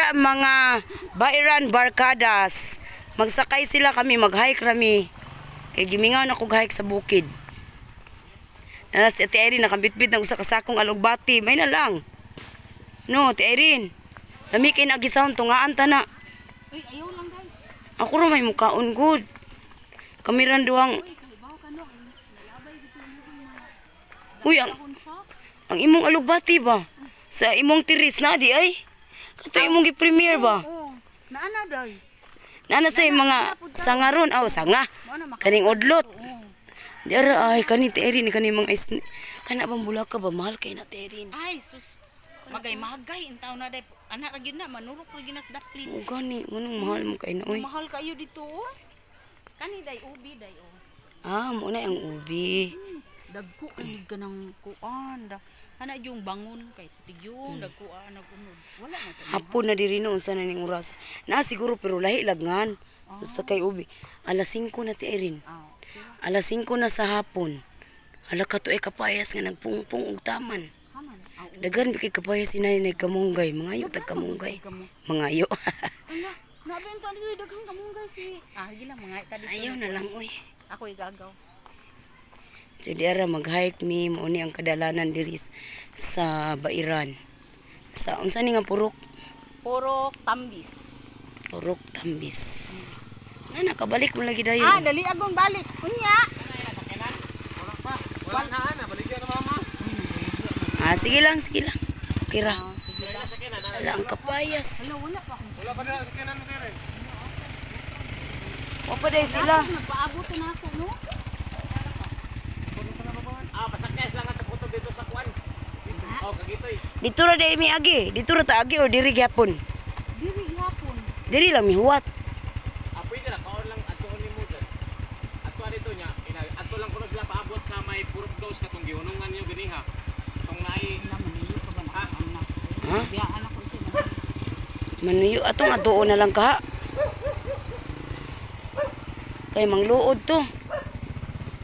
Diara mga Bairan Barkadas. Magsakay sila kami, mag-hike kami. Kay gimingaw na kog hike sa bukid. Nanas Ate Irene nakabitbit ng usa ka sakong alugbati, may na lang. No, Ate Irene. Lami kay nagisahon tungaan ta na. Uy, ayaw lang guys. Ako ra may mukaon good. Kami ran duang. Uy, ang imong alugbati ba? Sa imong tiris na di ay? Kato imong gi-premiere ba? Oo. Naana day. Nana sa mga sangaron, sanga. Kaning udlot. Diara ay kani Terin kani mga kana bang bulaka ba mahal kay na Terin. Ay sus. Magay intaw na day. Anak ra gyud na manurok ra gyud nas daplin. O gani manong mahal mo kay na oy. Mahal kayo dito. Kani day ubi day Mo na ang ubi. Dagko ani ganang kuan da. Ana yung bangon kay tigyong dagkuan nagunod. Wala na sa. Hapon na diri no unsa na ning oras. Na siguro pero lahi lagngan. Basta kay ubi. Alas 5 na Terin. Alas 5 na sa hapon. Hala ka to ay kapayas nga nagpungpong og taman. Dagan bikay kapayas inay kamunggay, mangayo tag kamunggay. Mangayo. Ana, nabenta dito daghang kamunggay si. Gila mga ta dito. Ayaw na lang oy. Ako igagaw. So diara mag-hike mi mo ni ang kadalanan diri sa Bairan. Sa unsa ni nga purok? Purok Tambis. Purok Tambis. Na nakabalik mo lagi dayon. Dali agong balik. Kunya. Wala na ana, baligyan na mama. Sige lang. Okay ra. Wala ang kapayas. Wala pa akong. Wala pa na sa kanan mo rin. O pa day sila. Nagpaabot na ako no. Pasakay lang ang photo dito sa kwan. Kagitoy. Dito ra day mi agi. Dito ra ta agi o diri gyapon. Diri gihapon. Diri lang mi huwat. Pwede na kaon lang atuon ni mo dyan. Atuan dito niya. Ato lang kuno sila paabot sa may purok dose katong gihunungan niyo gani ha. Tong nai Maniyo ka ba na anak? Ha? Biya anak ko si Manuyo atong atuon na lang ka. Kay mangluod to.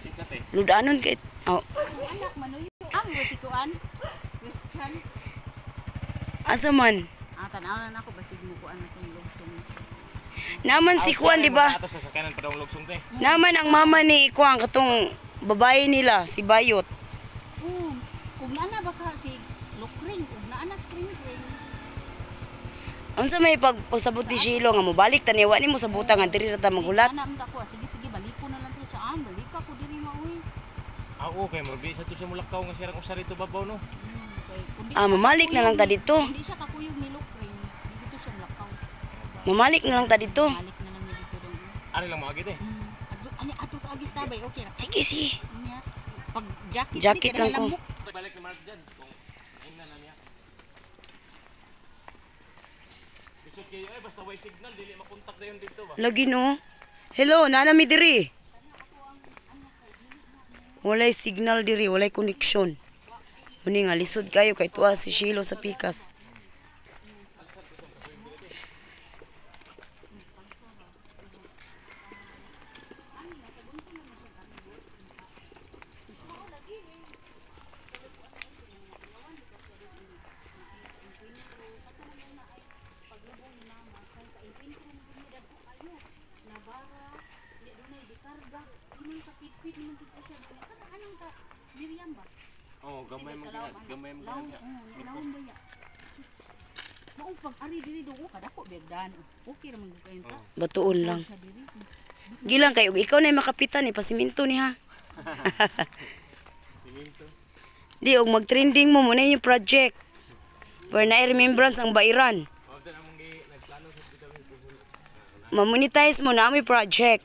Kinsa te? Ludanon kay anak manuyo. Ang wasikuan. Christian. asa man? Tanaw na ako basig mo kuan atong lugsong. Naman si Kuan di ba? Ato sa kanan pa daw lugsong te. Naman ang mama ni Kuan katong babae nila si Bayot. Kung naana ba ka si Lukring, kung naana spring ring. Unsa may pagsabot ni Shilo nga mobalik taniwa nimo sa butang nga diri ra ta maghulat. Ana man ako, sige baliko na lang to sa balik ako diri mauwi. Okay, mabisa to sa mulakaw nga sirang usa dito babaw no. Mamalik na lang ta dito. Hindi siya kakuyog ni Lukring, dito siya lakaw. Mamalik na lang ta dito. Balik na lang dito dong. Ari lang mga gid Ani ato ta agis tabay, okay ra. Sige. Pag jacket, Jacket lang ko. Balik ni Mark dyan kung ayun na niya. Isot kayo basta way signal dili makontak dayon dito ba. Lagi no. Hello, nana mi diri. Walay signal diri, walay connection. Muni nga lisod kayo kay tuwa si Shilo sa pikas. Gamay mo Mao pag ari diri do kadako begdan. Okay ra man kayo ta. Batuon lang. Gilang kayo, ikaw na yung makapitan pasiminto ni ha. Di, og mag-trending mo muna yung project. For na remembrance ang Bairan. Mamonetize mo na may project.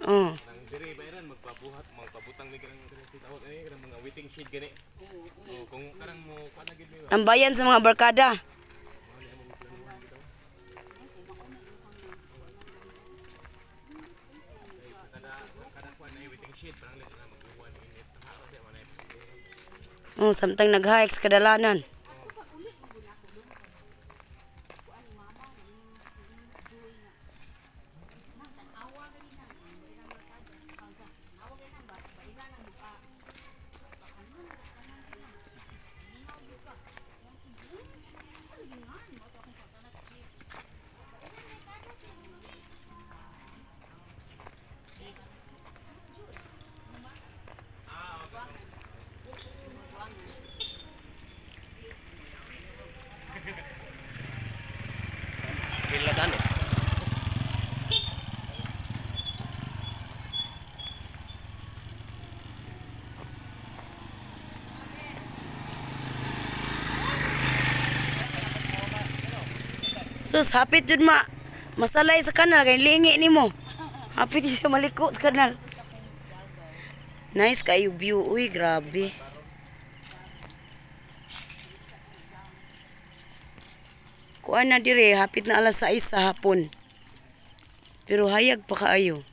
Oh. Diri Bairan magpabuhat magpabutang ni kanang tawag kanang mga waiting shed gani. Kung kanang mo panagid mi. Tambayan sa mga barkada. Samtang nag-hike sa kadalanan. Sus, hapit jud masalay sa kanal kay lingi nimo. Hapit siya maliko sa kanal. Nice kayo view. Uy, grabe. Kuan na dire, hapit na alas 6 sa hapon. Pero hayag pa kaayo.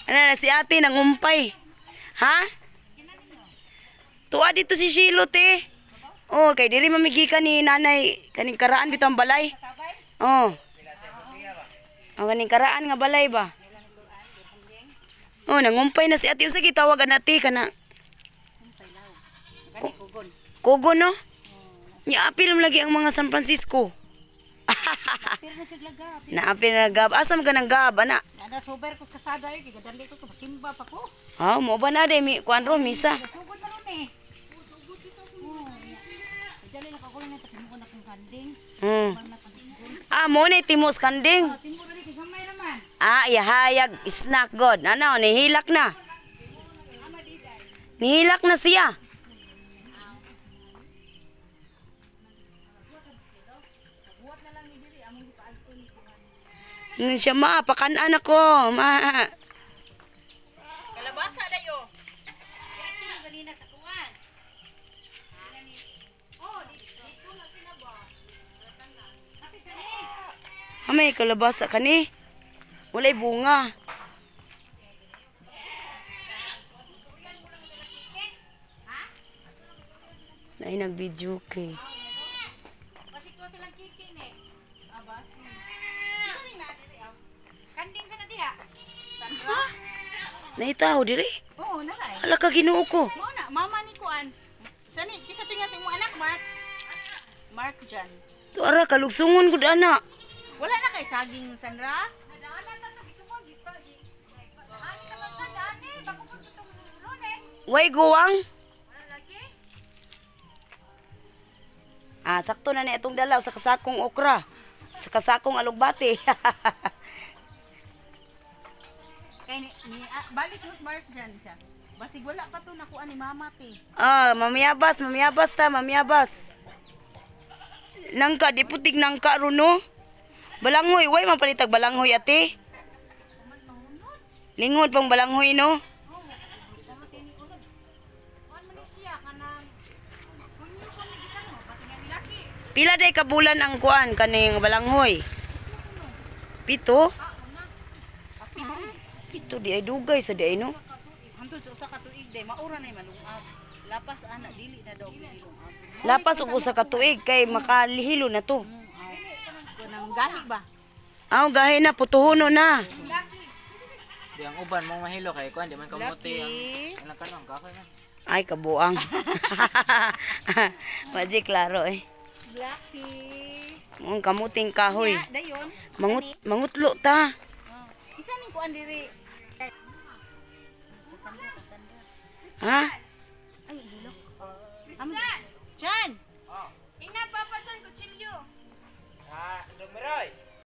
Ano na si ate nangumpay. Ha? Tuwa dito si Shilo te. Oh, kay diri mamigi ka ni nanay kaning karaan bitang balay. Oh. Oh, kaning karaan nga balay ba? Oh, nangumpay na si ate. Unsa gitawagan ate kana? Kugon no? Nya apil lagi ang mga San Francisco. Pero na sigla gab. Naapil na gab. Asam ka ng gab ana? Ada sober ko kasada ay gigadali ko simba pa ko. Ah, mo ba na de mi kuan ro misa? Sugod pa ron eh. Sugod dito ko. Dali na ko na tapos mo na kung kanding. Ah, mo ni timos kanding. Timbo dali kay gamay naman. Ah, hayag snack god. Ano, nihilak na. Nihilak na siya. Nga siya pakanaan ako. Kalabasa dayo. May kalabasa ka ni. Walay bunga. Nay nag-video kay. Kanding sa na diha. Naitaw diri. Oo, nalay. Hala ka Ginoo ko. Mo na mama ni kuan. Sani kisa tinga si mo anak Mark. Mark Jan. To ara kalugsungon gud ana. Wala na kay saging Sandra. Way guwang. Ah, sakto na ni itong dalaw sa kasakong okra. Sa kasakong alugbati. Kay balik mo Mark Jan siya. Basig wala pa to nakuha ni mama ti. Ah, mamiyabas ta, mamiyabas. Nangka, di putig nangka ron no. Balanghoy, way mapalitag balanghoy ate. Lingod pang balanghoy no. Pila day kabulan ang kuan kaning balanghoy? Pito? Pito di ay dugay sa di ay no. Hantod sa katuig day maura na malungag. Lapas ana dili na daw bilungag. Lapas og usa ka tuig kay makalihilo na to. Kanang gahi ba? Aw gahi na putuhono na. Di ang uban mong mahilo kay kuan di man kamote ang kanang kakoy man. Ay kabuang. Maji klaro eh. Blacky. Ang kamuting kahoy. Dayon. Mangutlo ta. Isa ning kuan diri. Ha? Chan.